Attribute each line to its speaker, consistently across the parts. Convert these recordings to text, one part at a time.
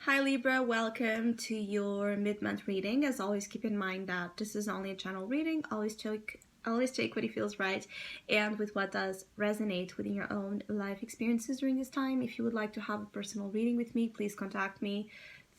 Speaker 1: Hi Libra, welcome to your mid-month reading. As always, keep in mind that this is only a general reading. Always take what it feels right and with what does resonate within your own life experiences during this time. If you would like to have a personal reading with me, please contact me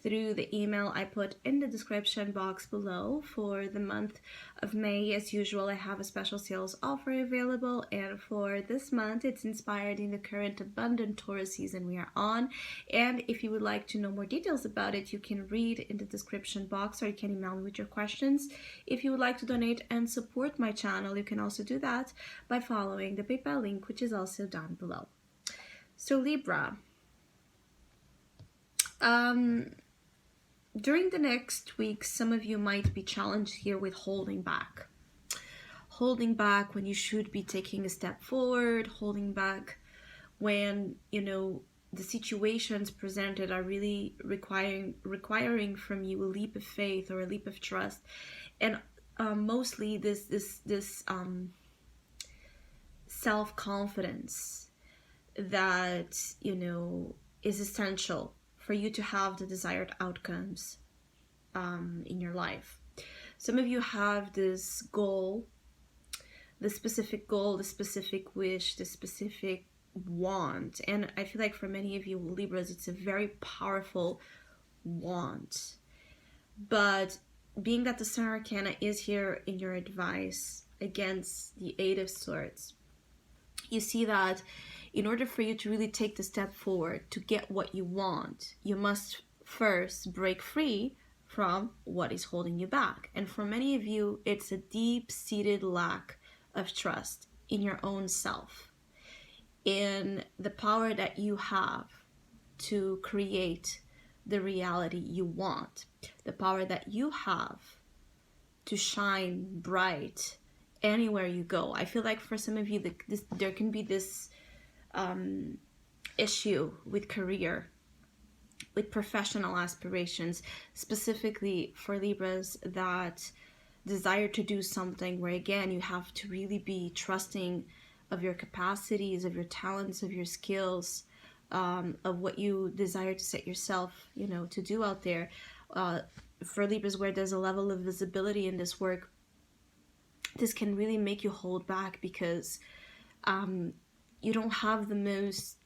Speaker 1: through the email I put in the description box below. For the month of May, as usual, I have a special sales offer available, and for this month it's inspired in the current abundant Taurus season we are on. And if you would like to know more details about it, you can read in the description box, or you can email me with your questions. If you would like to donate and support my channel, you can also do that by following the PayPal link, which is also down below. So Libra, during the next week, some of you might be challenged here with holding back. Holding back when you should be taking a step forward, holding back when, the situations presented are really requiring from you a leap of faith or a leap of trust. And mostly this self-confidence that, is essential for you to have the desired outcomes in your life. Some of you have this goal, the specific goal, the specific wish, the specific want. And I feel like for many of you Libras, it's a very powerful want. But being that the Sun Arcana is here in your advice against the Eight of Swords, you see that in order for you to really take the step forward to get what you want, you must first break free from what is holding you back. And for many of you, it's a deep-seated lack of trust in your own self, in the power that you have to create the reality you want, the power that you have to shine bright anywhere you go. I feel like for some of you, there can be this issue with career, with professional aspirations, specifically for Libras that desire to do something where, again, you have to really be trusting of your capacities, of your talents, of your skills, of what you desire to set yourself, to do out there. For Libras where there's a level of visibility in this work, this can really make you hold back because you don't have the most,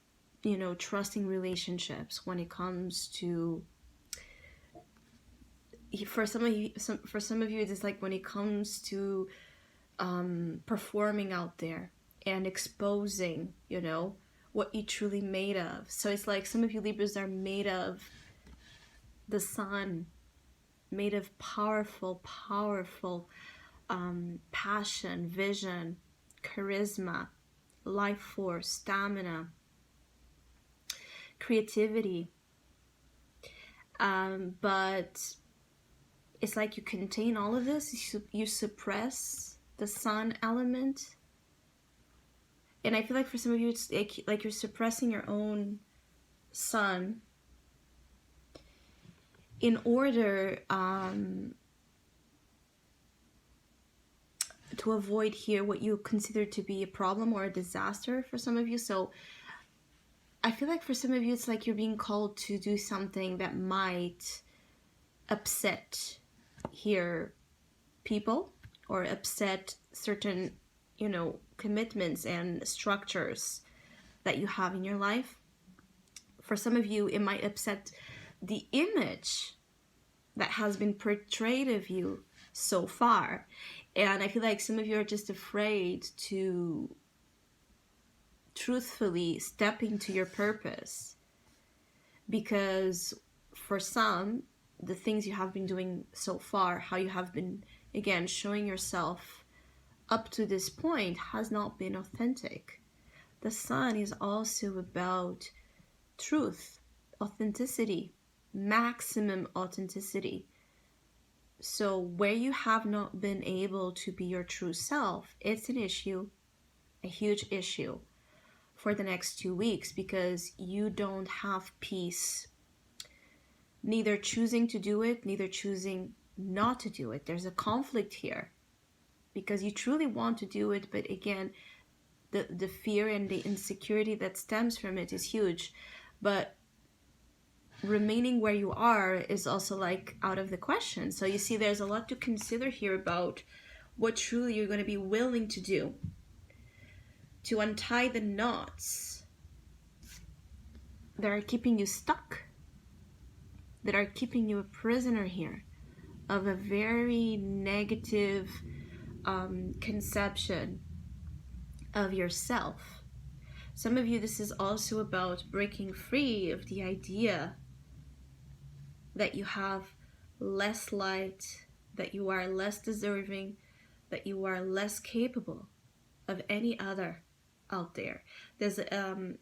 Speaker 1: trusting relationships when it comes to, for some of you, it's like when it comes to performing out there and exposing, what you're truly made of. So it's like some of you Libras are made of the sun, made of powerful passion, vision, charisma, life force, stamina, creativity. But it's like you contain all of this, you suppress the sun element. And I feel like for some of you, it's like you're suppressing your own sun in order to avoid here what you consider to be a problem or a disaster for some of you. So I feel like for some of you, it's like you're being called to do something that might upset here people or upset certain, commitments and structures that you have in your life. For some of you, it might upset the image that has been portrayed of you so far. And I feel like some of you are just afraid to truthfully step into your purpose, because for some, the things you have been doing so far, how you have been, again, showing yourself up to this point has not been authentic. The sun is also about truth, authenticity, maximum authenticity. So where you have not been able to be your true self, it's an issue, a huge issue for the next 2 weeks, because you don't have peace, neither choosing to do it, neither choosing not to do it. There's a conflict here because you truly want to do it, but again, the fear and the insecurity that stems from it is huge. But remaining where you are is also like out of the question. So you see, there's a lot to consider here about what truly you're going to be willing to do to untie the knots that are keeping you stuck, that are keeping you a prisoner here of a very negative conception of yourself. Some of you, this is also about breaking free of the idea that you have less light, that you are less deserving, that you are less capable of any other out there. There's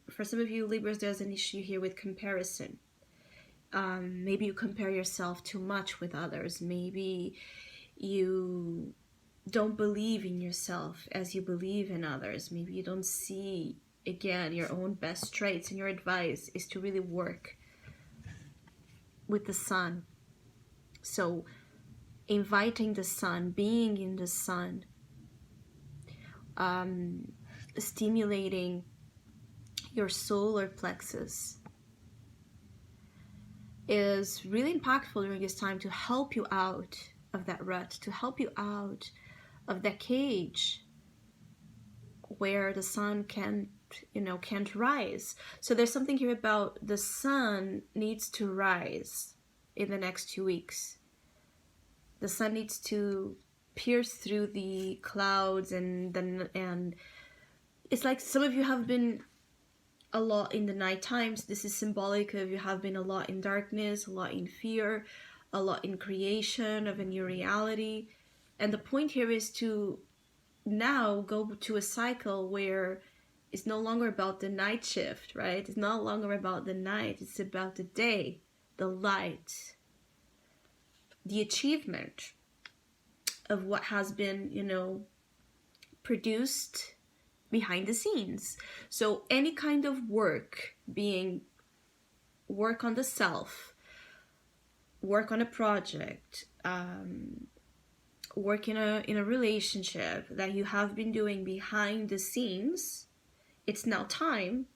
Speaker 1: for some of you Libras, there's an issue here with comparison. Maybe you compare yourself too much with others. Maybe you don't believe in yourself as you believe in others. Maybe you don't see, again, your own best traits, and your advice is to really work with the sun. So inviting the sun, being in the sun, stimulating your solar plexus is really impactful during this time to help you out of that rut, to help you out of that cage where the sun can't rise. So there's something here about the sun needs to rise in the next 2 weeks. The sun needs to pierce through the clouds, and it's like some of you have been a lot in the night times. This is symbolic of you have been a lot in darkness, a lot in fear, a lot in creation of a new reality. And the point here is to now go to a cycle where it's no longer about the night shift, right? It's no longer about the night. It's about the day, the light, the achievement of what has been, produced behind the scenes. So any kind of work, being work on the self, work on a project, work in a relationship that you have been doing behind the scenes, it's now time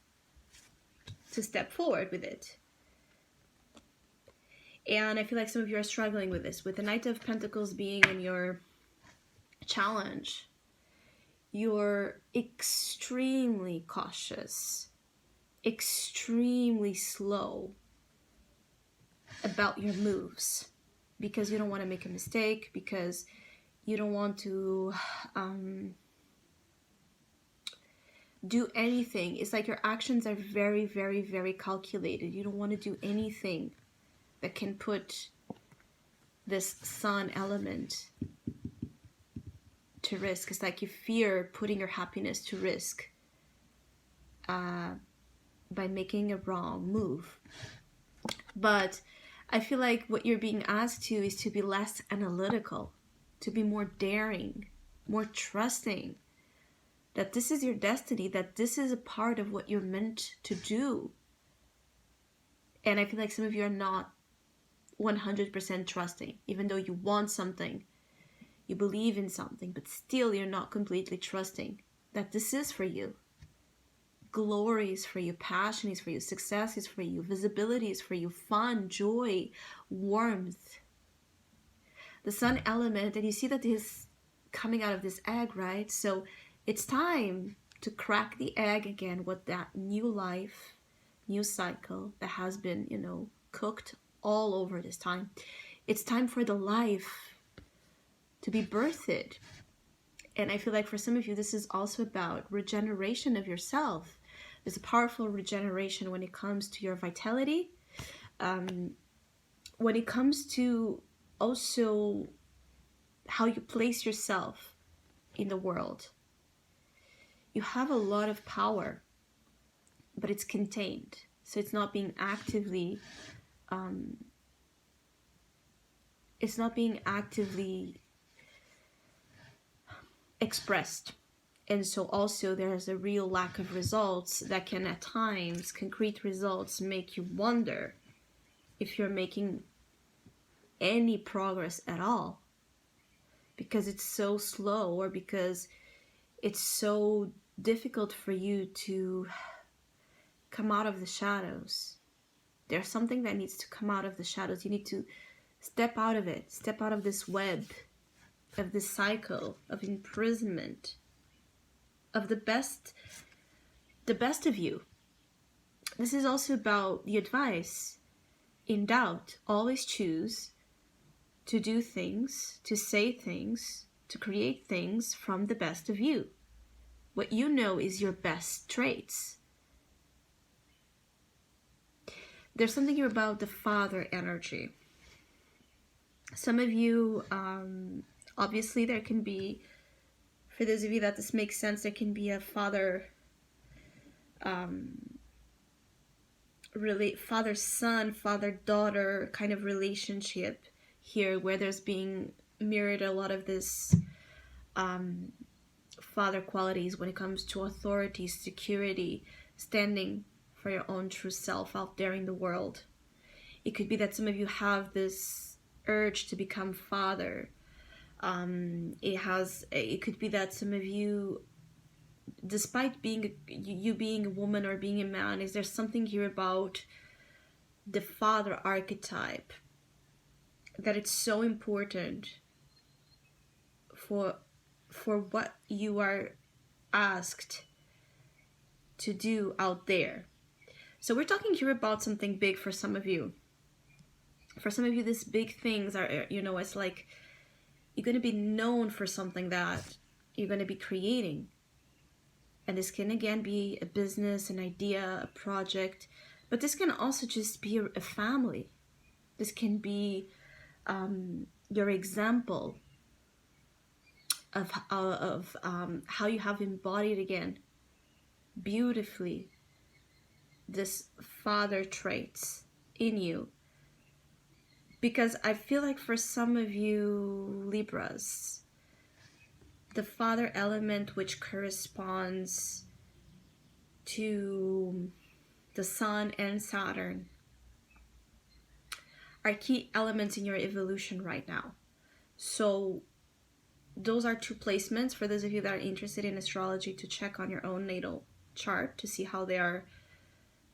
Speaker 1: to step forward with it. And I feel like some of you are struggling with this, with the Knight of Pentacles being in your challenge. You're extremely cautious, extremely slow about your moves, because you don't want to make a mistake, because you don't want to do anything. It's like your actions are very, very, very calculated. You don't want to do anything that can put this sun element to risk. It's like you fear putting your happiness to risk by making a wrong move. But I feel like what you're being asked to is to be less analytical, to be more daring, more trusting that this is your destiny, that this is a part of what you're meant to do. And I feel like some of you are not 100% trusting, even though you want something, you believe in something, but still you're not completely trusting that this is for you. Glory is for you, passion is for you, success is for you, visibility is for you, fun, joy, warmth. The sun element, and you see that is coming out of this egg, right? So it's time to crack the egg again with that new life, new cycle that has been, cooked all over this time. It's time for the life to be birthed. And I feel like for some of you, this is also about regeneration of yourself. There's a powerful regeneration when it comes to your vitality, when it comes to also how you place yourself in the world. You have a lot of power, but it's contained. So it's not being actively expressed. And so also there's a real lack of results that can at times, concrete results, make you wonder if you're making any progress at all, because it's so slow, or because it's so difficult for you to come out of the shadows. There's something that needs to come out of the shadows. You need to step out of it. Step out of this web, of this cycle of imprisonment, of the best of you. This is also about the advice. In doubt, always choose to do things, to say things, to create things from the best of you. What you know is your best traits. There's something here about the father energy. Some of you, obviously there can be, for those of you that this makes sense, there can be a father, father-son, father-daughter kind of relationship here, where there's being mirrored a lot of this father qualities when it comes to authority, security, standing for your own true self out there in the world. It could be that some of you have this urge to become father. It could be that some of you, despite being you being a woman or being a man, is there something here about the father archetype that it's so important for what you are asked to do out there. So we're talking here about something big for some of you. For some of you, these big things are, it's like you're going to be known for something that you're going to be creating. And this can, again, be a business, an idea, a project. But this can also just be a family. This can be your example of how you have embodied, again, beautifully, this father traits in you. Because I feel like for some of you Libras, the father element, which corresponds to the Sun and Saturn, are key elements in your evolution right now. So those are two placements for those of you that are interested in astrology to check on your own natal chart to see how they are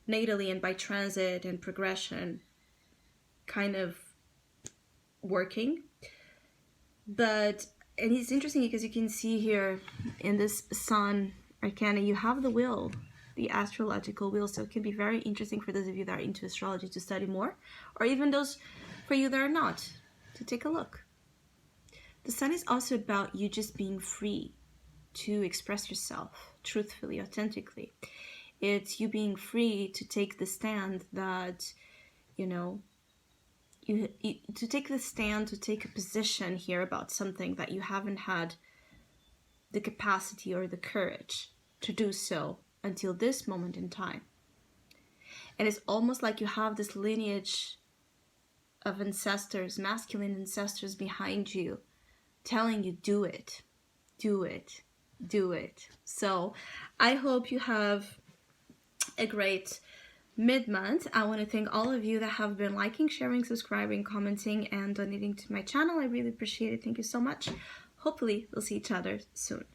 Speaker 1: natally and by transit and progression kind of working. And it's interesting because you can see here in this Sun Arcana, you have the wheel, the astrological wheel. So it can be very interesting for those of you that are into astrology to study more, or even those for you that are not, to take a look. The Sun is also about you just being free to express yourself truthfully, authentically. It's you being free to take the stand that, to take the stand, to take a position here about something that you haven't had the capacity or the courage to do so until this moment in time. And it's almost like you have this lineage of ancestors, masculine ancestors behind you, telling you, do it, do it, do it. So I hope you have a great mid-month. I want to thank all of you that have been liking, sharing, subscribing, commenting, and donating to my channel. I really appreciate it. Thank you so much. Hopefully we'll see each other soon.